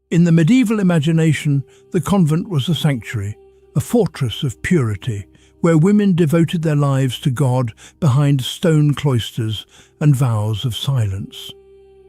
In the medieval imagination, the convent was a sanctuary, a fortress of purity, where women devoted their lives to God behind stone cloisters and vows of silence.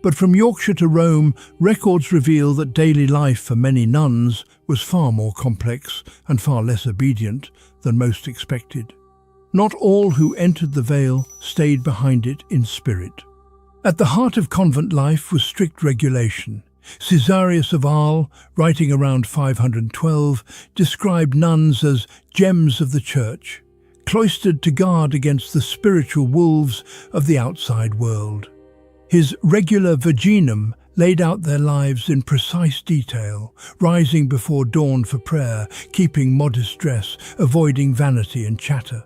But from Yorkshire to Rome, records reveal that daily life for many nuns was far more complex and far less obedient than most expected. Not all who entered the veil stayed behind it in spirit. At the heart of convent life was strict regulation. Caesarius of Arles, writing around 512, described nuns as gems of the church, cloistered to guard against the spiritual wolves of the outside world. His Regula Virginum laid out their lives in precise detail, rising before dawn for prayer, keeping modest dress, avoiding vanity and chatter.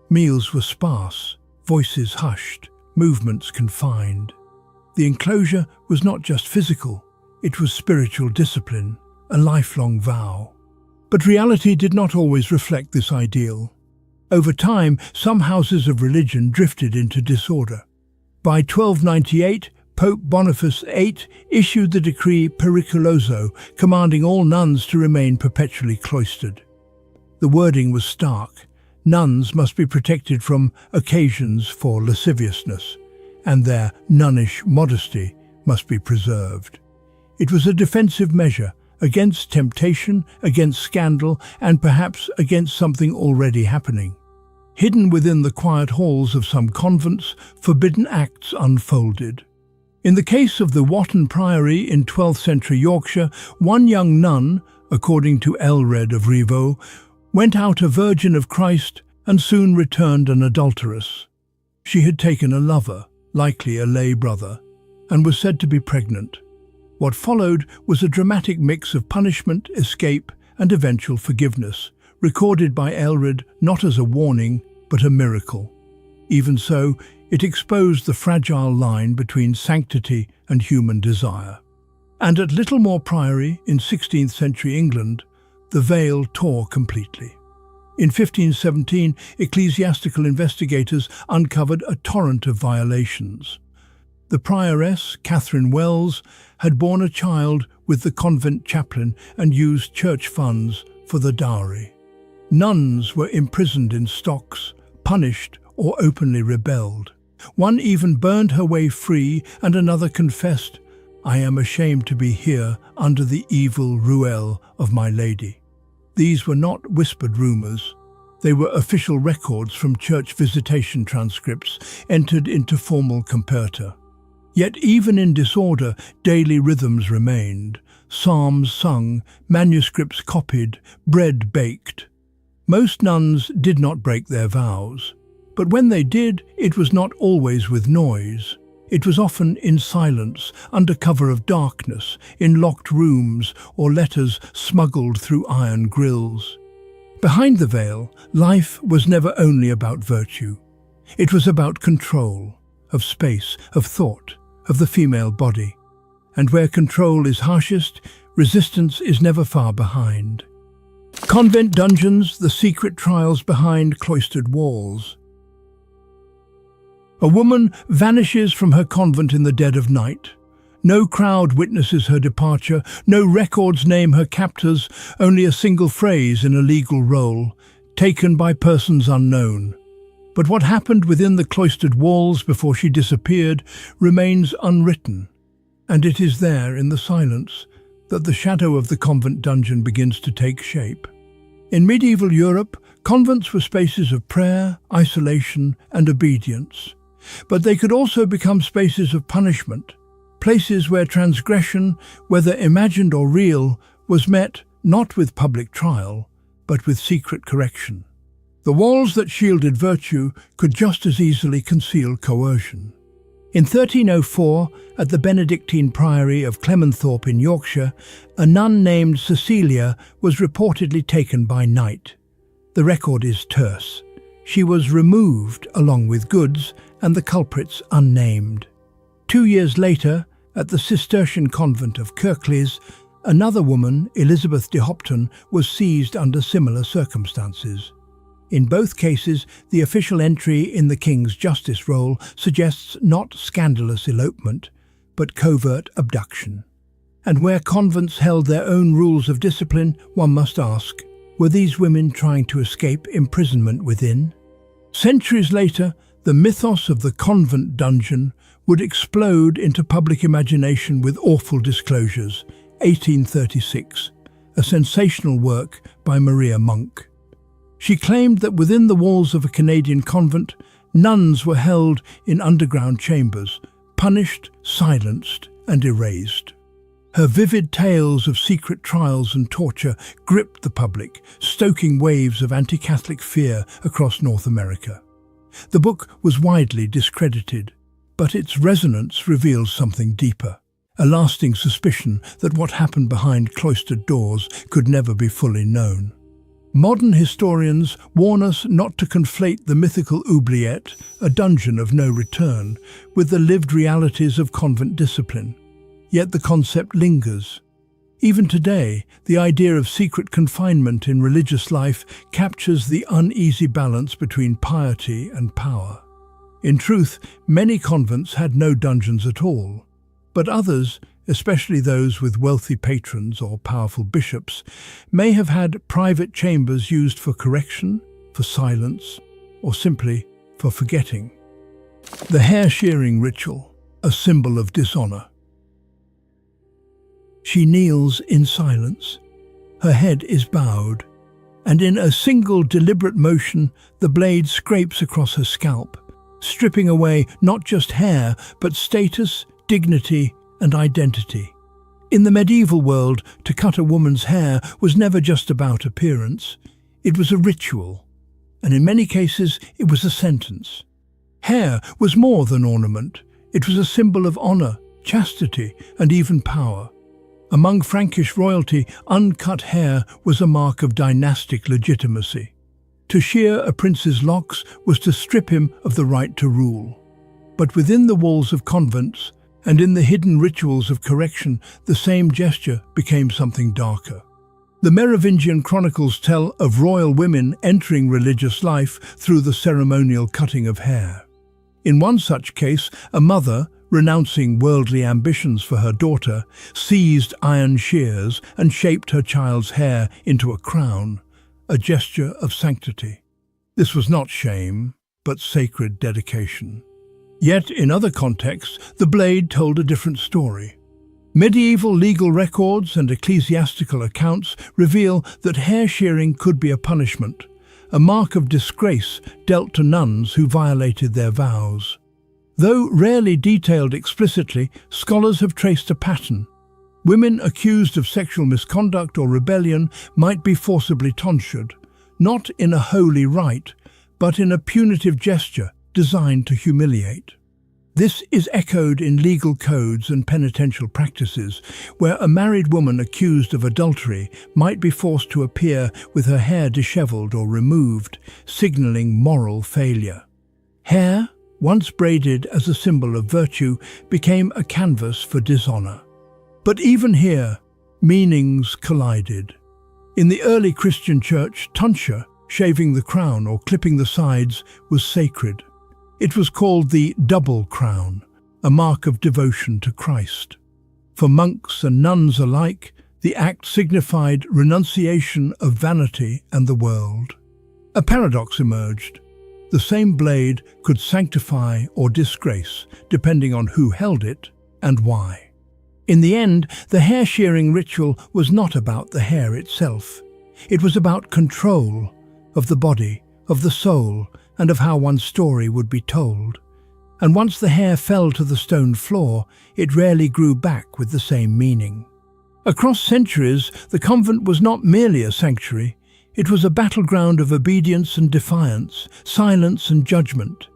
Meals were sparse, voices hushed, movements confined. The enclosure was not just physical, it was spiritual discipline, a lifelong vow. But reality did not always reflect this ideal. Over time, some houses of religion drifted into disorder. By 1298, Pope Boniface VIII issued the decree Periculoso, commanding all nuns to remain perpetually cloistered. The wording was stark. Nuns must be protected from occasions for lasciviousness, and their nunnish modesty must be preserved. It was a defensive measure against temptation, against scandal, and perhaps against something already happening. Hidden within the quiet halls of some convents, forbidden acts unfolded. In the case of the Wotton Priory in 12th century Yorkshire, one young nun, according to Elred of Rievaulx, went out a virgin of Christ and soon returned an adulteress. She had taken a lover, likely a lay brother, and was said to be pregnant. What followed was a dramatic mix of punishment, escape, and eventual forgiveness, recorded by Elred not as a warning, but a miracle. Even so, it exposed the fragile line between sanctity and human desire. And at Littlemore Priory in 16th century England, the veil tore completely. In 1517, ecclesiastical investigators uncovered a torrent of violations. The prioress, Catherine Wells, had borne a child with the convent chaplain and used church funds for the dowry. Nuns were imprisoned in stocks, punished or openly rebelled. One even burned her way free, and another confessed, "I am ashamed to be here under the evil ruelle of my lady." These were not whispered rumours. They were official records from church visitation transcripts entered into formal comperta. Yet even in disorder, daily rhythms remained. Psalms sung, manuscripts copied, bread baked. Most nuns did not break their vows. But when they did, it was not always with noise. It was often in silence, under cover of darkness, in locked rooms, or letters smuggled through iron grills. Behind the veil, life was never only about virtue. It was about control, of space, of thought, of the female body. And where control is harshest, resistance is never far behind. Convent dungeons, the secret trials behind cloistered walls. A woman vanishes from her convent in the dead of night. No crowd witnesses her departure, no records name her captors, only a single phrase in a legal roll, taken by persons unknown. But what happened within the cloistered walls before she disappeared remains unwritten, and it is there in the silence that the shadow of the convent dungeon begins to take shape. In medieval Europe, convents were spaces of prayer, isolation, and obedience. But they could also become spaces of punishment, places where transgression, whether imagined or real, was met not with public trial, but with secret correction. The walls that shielded virtue could just as easily conceal coercion. In 1304, at the Benedictine Priory of Clementhorpe in Yorkshire, a nun named Cecilia was reportedly taken by night. The record is terse. She was removed along with goods, and the culprits unnamed. 2 years later, at the Cistercian convent of Kirklees, another woman, Elizabeth de Hopton, was seized under similar circumstances. In both cases, the official entry in the King's Justice roll suggests not scandalous elopement, but covert abduction. And where convents held their own rules of discipline, one must ask, were these women trying to escape imprisonment within? Centuries later, the mythos of the convent dungeon would explode into public imagination with awful disclosures. 1836, a sensational work by Maria Monk. She claimed that within the walls of a Canadian convent, nuns were held in underground chambers, punished, silenced, and erased. Her vivid tales of secret trials and torture gripped the public, stoking waves of anti-Catholic fear across North America. The book was widely discredited, but its resonance reveals something deeper, a lasting suspicion that what happened behind cloistered doors could never be fully known. Modern historians warn us not to conflate the mythical oubliette, a dungeon of no return, with the lived realities of convent discipline. Yet the concept lingers. Even today, the idea of secret confinement in religious life captures the uneasy balance between piety and power. In truth, many convents had no dungeons at all, but others, especially those with wealthy patrons or powerful bishops, may have had private chambers used for correction, for silence, or simply for forgetting. The hair shearing ritual, a symbol of dishonor. She kneels in silence. Her head is bowed, and in a single deliberate motion, the blade scrapes across her scalp, stripping away not just hair, but status, dignity, and identity. In the medieval world, to cut a woman's hair was never just about appearance. It was a ritual, and in many cases, it was a sentence. Hair was more than ornament. It was a symbol of honor, chastity, and even power. Among Frankish royalty, uncut hair was a mark of dynastic legitimacy. To shear a prince's locks was to strip him of the right to rule. But within the walls of convents, and in the hidden rituals of correction, the same gesture became something darker. The Merovingian chronicles tell of royal women entering religious life through the ceremonial cutting of hair. In one such case, a mother, renouncing worldly ambitions for her daughter, seized iron shears and shaped her child's hair into a crown, a gesture of sanctity. This was not shame, but sacred dedication. Yet, in other contexts, the blade told a different story. Medieval legal records and ecclesiastical accounts reveal that hair shearing could be a punishment, a mark of disgrace dealt to nuns who violated their vows. Though rarely detailed explicitly, scholars have traced a pattern. Women accused of sexual misconduct or rebellion might be forcibly tonsured, not in a holy rite, but in a punitive gesture designed to humiliate. This is echoed in legal codes and penitential practices, where a married woman accused of adultery might be forced to appear with her hair disheveled or removed, signaling moral failure. Hair, once braided as a symbol of virtue, became a canvas for dishonor. But even here, meanings collided. In the early Christian church, tonsure, shaving the crown or clipping the sides, was sacred. It was called the double crown, a mark of devotion to Christ. For monks and nuns alike, the act signified renunciation of vanity and the world. A paradox emerged. The same blade could sanctify or disgrace, depending on who held it and why. In the end, the hair shearing ritual was not about the hair itself. It was about control of the body, of the soul, and of how one's story would be told. And once the hair fell to the stone floor, it rarely grew back with the same meaning. Across centuries, the convent was not merely a sanctuary. It was a battleground of obedience and defiance, silence and judgment.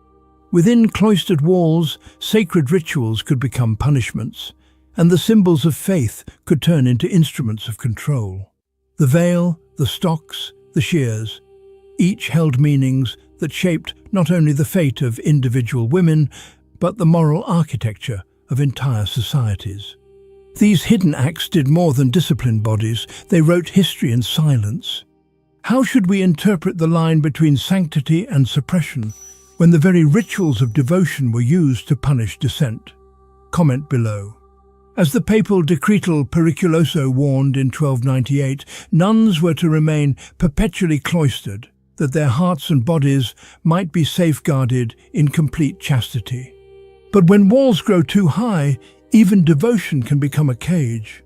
Within cloistered walls, sacred rituals could become punishments, and the symbols of faith could turn into instruments of control. The veil, the stocks, the shears, each held meanings that shaped not only the fate of individual women, but the moral architecture of entire societies. These hidden acts did more than discipline bodies, they wrote history in silence. How should we interpret the line between sanctity and suppression when the very rituals of devotion were used to punish dissent? Comment below. As the papal decretal Periculoso warned in 1298, nuns were to remain perpetually cloistered, that their hearts and bodies might be safeguarded in complete chastity. But when walls grow too high, even devotion can become a cage.